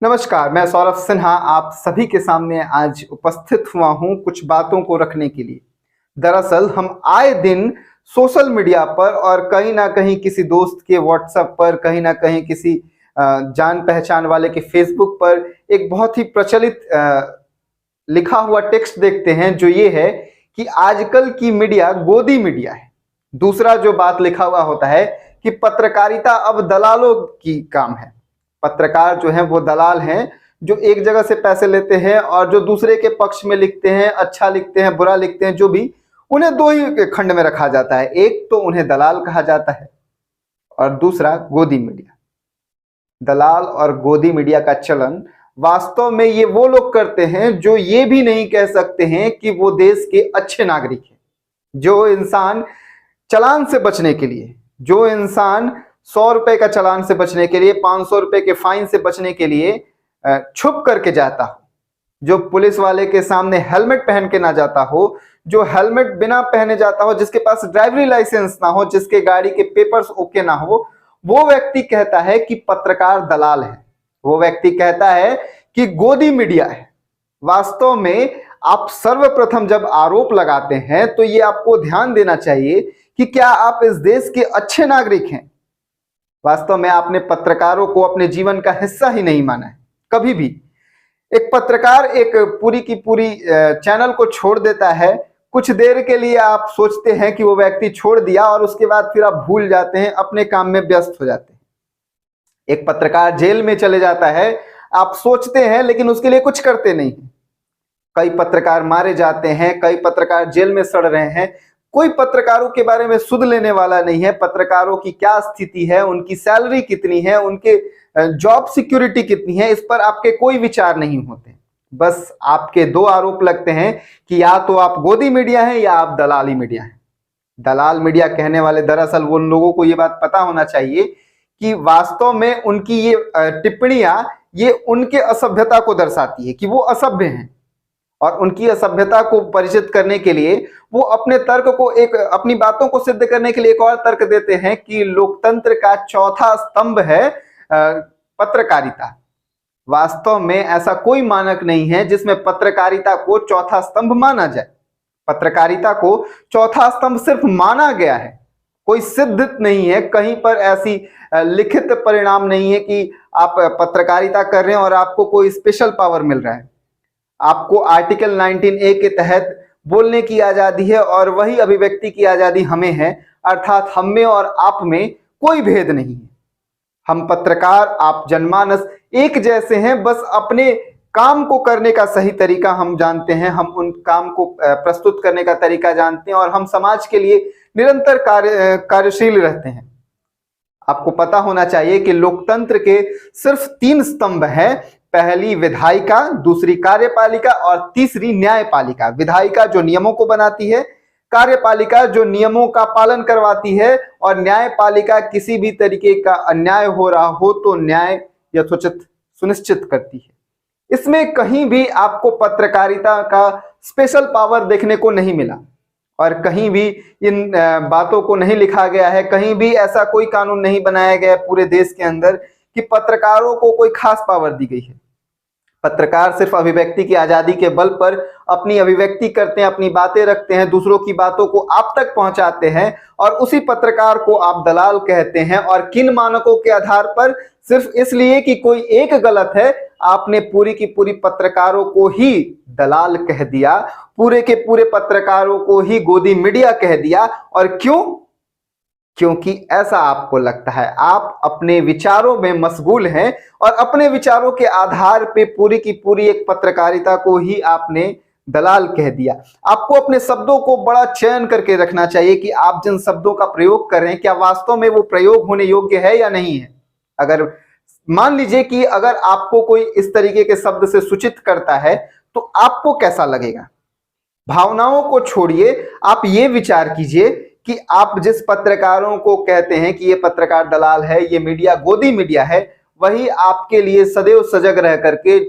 नमस्कार, मैं सौरभ सिन्हा आप सभी के सामने आज उपस्थित हुआ हूं कुछ बातों को रखने के लिए। दरअसल हम आए दिन सोशल मीडिया पर और कहीं ना कहीं किसी दोस्त के व्हाट्सएप पर, कहीं ना कहीं किसी जान पहचान वाले के फेसबुक पर एक बहुत ही प्रचलित लिखा हुआ टेक्स्ट देखते हैं, जो ये है कि आजकल की मीडिया गोदी मीडिया है। दूसरा जो बात लिखा हुआ होता है कि पत्रकारिता अब दलालों की काम है। पत्रकार जो हैं वो दलाल हैं, जो एक जगह से पैसे लेते हैं और जो दूसरे के पक्ष में लिखते हैं, अच्छा लिखते हैं, बुरा लिखते हैं, जो भी, उन्हें दो ही खंड में रखा जाता है। एक तो उन्हें दलाल कहा जाता है और दूसरा गोदी मीडिया। दलाल और गोदी मीडिया का चलन वास्तव में ये वो लोग करते हैं जो ये भी नहीं कह सकते हैं कि वो देश के अच्छे नागरिक हैं। जो इंसान चालान से बचने के लिए, जो इंसान 100 रुपए का चालान से बचने के लिए, 500 रुपए के फाइन से बचने के लिए छुप करके जाता हो, जो पुलिस वाले के सामने हेलमेट पहन के ना जाता हो, जो हेलमेट बिना पहने जाता हो, जिसके पास ड्राइवरी लाइसेंस ना हो, जिसके गाड़ी के पेपर्स ओके ना हो, वो व्यक्ति कहता है कि पत्रकार दलाल है। वो व्यक्ति कहता है कि गोदी मीडिया है। वास्तव में आप सर्वप्रथम जब आरोप लगाते हैं तो ये आपको ध्यान देना चाहिए कि क्या आप इस देश के अच्छे नागरिक हैं। वास्तव में आपने पत्रकारों को अपने जीवन का हिस्सा ही नहीं माना है कभी भी। एक पत्रकार एक पूरी की पूरी चैनल को छोड़ देता है, कुछ देर के लिए आप सोचते हैं कि वो व्यक्ति छोड़ दिया और उसके बाद फिर आप भूल जाते हैं, अपने काम में व्यस्त हो जाते हैं। एक पत्रकार जेल में चले जाता है, आप सोचते हैं, लेकिन उसके लिए कुछ करते नहीं हैं। कई पत्रकार मारे जाते हैं, कई पत्रकार जेल में सड़ रहे हैं। कोई पत्रकारों के बारे में सुध लेने वाला नहीं है। पत्रकारों की क्या स्थिति है, उनकी सैलरी कितनी है, उनके जॉब सिक्योरिटी कितनी है, इस पर आपके कोई विचार नहीं होते। बस आपके दो आरोप लगते हैं कि या तो आप गोदी मीडिया हैं या आप दलाली मीडिया हैं। दलाल मीडिया कहने वाले दरअसल उन लोगों को ये बात पता होना चाहिए कि वास्तव में उनकी ये टिप्पणियां ये उनके असभ्यता को दर्शाती है कि वो असभ्य हैं। और उनकी असभ्यता को परिचित करने के लिए वो अपने तर्क को अपनी बातों को सिद्ध करने के लिए एक और तर्क देते हैं कि लोकतंत्र का चौथा स्तंभ है पत्रकारिता। वास्तव में ऐसा कोई मानक नहीं है जिसमें पत्रकारिता को चौथा स्तंभ माना जाए। पत्रकारिता को चौथा स्तंभ सिर्फ माना गया है, कोई सिद्धित नहीं है। कहीं पर ऐसी लिखित परिणाम नहीं है कि आप पत्रकारिता कर रहे हैं और आपको कोई स्पेशल पावर मिल रहा है। आपको आर्टिकल 19A के तहत बोलने की आजादी है और वही अभिव्यक्ति की आजादी हमें है, अर्थात हम में और आप में कोई भेद नहीं है। हम पत्रकार, आप जनमानस एक जैसे हैं, बस अपने काम को करने का सही तरीका हम जानते हैं, हम उन काम को प्रस्तुत करने का तरीका जानते हैं और हम समाज के लिए निरंतर कार्यशील रहते हैं। आपको पता होना चाहिए कि लोकतंत्र के सिर्फ 3 स्तंभ हैं। पहली विधायिका, दूसरी कार्यपालिका और तीसरी न्यायपालिका। विधायिका जो नियमों को बनाती है, कार्यपालिका जो नियमों का पालन करवाती है और न्यायपालिका किसी भी तरीके का अन्याय हो रहा हो तो न्याय यथोचित सुनिश्चित करती है। इसमें कहीं भी आपको पत्रकारिता का स्पेशल पावर देखने को नहीं मिला और कहीं भी इन बातों को नहीं लिखा गया है। कहीं भी ऐसा कोई कानून नहीं बनाया गया पूरे देश के अंदर कि पत्रकारों को कोई खास पावर दी गई है। पत्रकार सिर्फ अभिव्यक्ति की आजादी के बल पर अपनी अभिव्यक्ति करते हैं, अपनी बातें रखते हैं, दूसरों की बातों को आप तक पहुंचाते हैं और उसी पत्रकार को आप दलाल कहते हैं। और किन मानकों के आधार पर? सिर्फ इसलिए कि कोई एक गलत है, आपने पूरी की पूरी पत्रकारों को ही दलाल कह दिया, पूरे के पूरे पत्रकारों को ही गोदी मीडिया कह दिया। और क्यों? क्योंकि ऐसा आपको लगता है, आप अपने विचारों में मशगूल हैं और अपने विचारों के आधार पे पूरी की पूरी एक पत्रकारिता को ही आपने दलाल कह दिया। आपको अपने शब्दों को बड़ा चयन करके रखना चाहिए कि आप जिन शब्दों का प्रयोग कर रहे हैं क्या वास्तव में वो प्रयोग होने योग्य है या नहीं है। अगर मान लीजिए कि अगर आपको कोई इस तरीके के शब्द से सूचित करता है तो आपको कैसा लगेगा? भावनाओं को छोड़िए, आप ये विचार कीजिए कि आप जिस पत्रकारों को कहते हैं कि ये पत्रकार दलाल है, ये मीडिया गोदी मीडिया है, वही आपके लिए सदैव सजग रह करके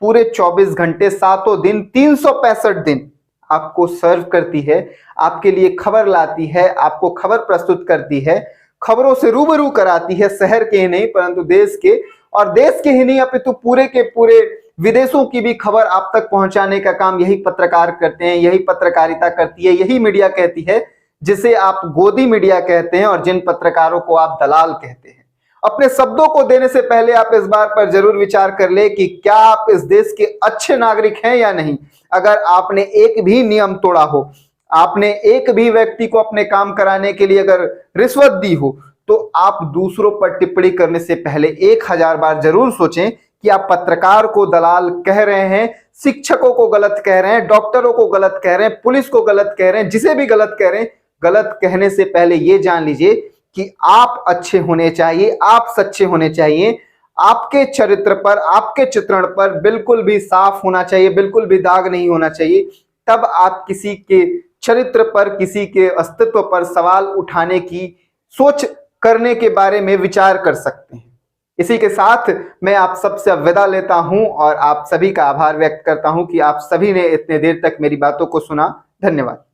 पूरे 24 घंटे 7 दिन 365 दिन आपको सर्व करती है, आपके लिए खबर लाती है, आपको खबर प्रस्तुत करती है, खबरों से रूबरू कराती है, शहर के ही नहीं परंतु देश के और देश के ही नहीं अपितु पूरे के पूरे विदेशों की भी खबर आप तक पहुंचाने का काम यही पत्रकार करते हैं, यही पत्रकारिता करती है, यही मीडिया कहती है, जिसे आप गोदी मीडिया कहते हैं और जिन पत्रकारों को आप दलाल कहते हैं। अपने शब्दों को देने से पहले आप इस बात पर जरूर विचार कर ले कि क्या आप इस देश के अच्छे नागरिक हैं या नहीं। अगर आपने एक भी नियम तोड़ा हो, आपने एक भी व्यक्ति को अपने काम कराने के लिए अगर रिश्वत दी हो, तो आप दूसरों पर टिप्पणी करने से पहले 1000 बार जरूर सोचें कि आप पत्रकार को दलाल कह रहे हैं, शिक्षकों को गलत कह रहे हैं, डॉक्टरों को गलत कह रहे हैं, पुलिस को गलत कह रहे हैं, जिसे भी गलत कह रहे हैं। गलत कहने से पहले यह जान लीजिए कि आप अच्छे होने चाहिए, आप सच्चे होने चाहिए, आपके चरित्र पर, आपके चित्रण पर बिल्कुल भी साफ होना चाहिए, बिल्कुल भी दाग नहीं होना चाहिए। तब आप किसी के चरित्र पर, किसी के अस्तित्व पर सवाल उठाने की सोच करने के बारे में विचार कर सकते हैं। इसी के साथ मैं आप सबसे विदा लेता हूं और आप सभी का आभार व्यक्त करता हूं कि आप सभी ने इतने देर तक मेरी बातों को सुना। धन्यवाद।